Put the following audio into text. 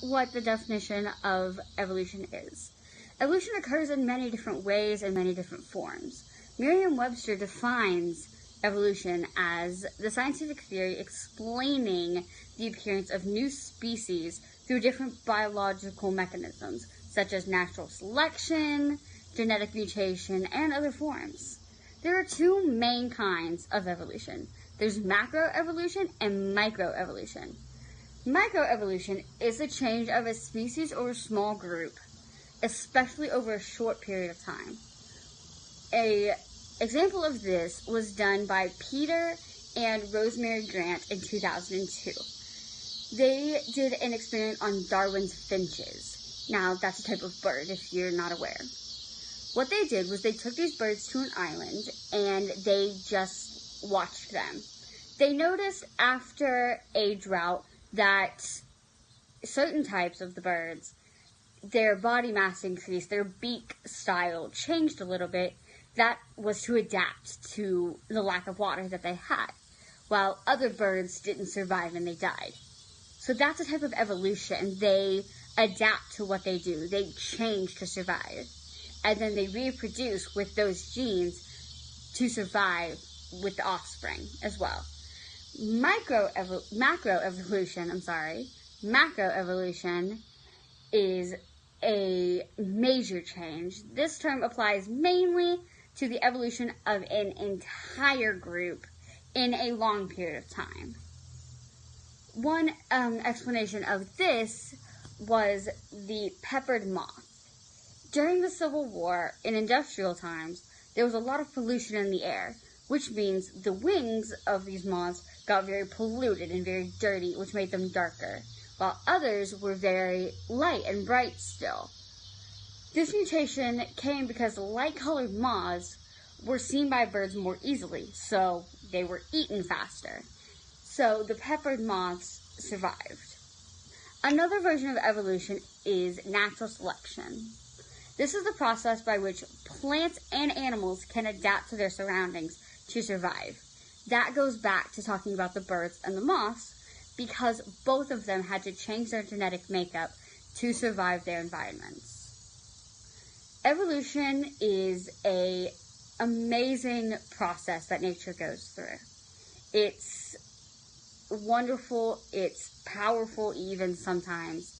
what the definition of evolution is. Evolution occurs in many different ways and many different forms. Merriam-Webster defines evolution as the scientific theory explaining the appearance of new species through different biological mechanisms, such as natural selection, genetic mutation, and other forms. There are two main kinds of evolution. There's macroevolution and microevolution. Microevolution is the change of a species or a small group, especially over a short period of time. An example of this was done by Peter and Rosemary Grant in 2002. They did an experiment on Darwin's finches. Now, that's a type of bird, if you're not aware. What they did was they took these birds to an island and they just watched them. They noticed after a drought that certain types of the birds, their body mass increased, their beak style changed a little bit. That was to adapt to the lack of water that they had, while other birds didn't survive and they died. So that's a type of evolution. They adapt to what they do. They change to survive. And then they reproduce with those genes to survive with the offspring as well. Macroevolution is a major change. This term applies mainly to the evolution of an entire group in a long period of time. One explanation of this was the peppered moth. During the Civil War, in industrial times, there was a lot of pollution in the air, which means the wings of these moths got very polluted and very dirty, which made them darker, while others were very light and bright still. This mutation came because light-colored moths were seen by birds more easily, so they were eaten faster. So the peppered moths survived. Another version of evolution is natural selection. This is the process by which plants and animals can adapt to their surroundings to survive. That goes back to talking about the birds and the moths, because both of them had to change their genetic makeup to survive their environments. Evolution is an amazing process that nature goes through. It's wonderful, it's powerful even sometimes,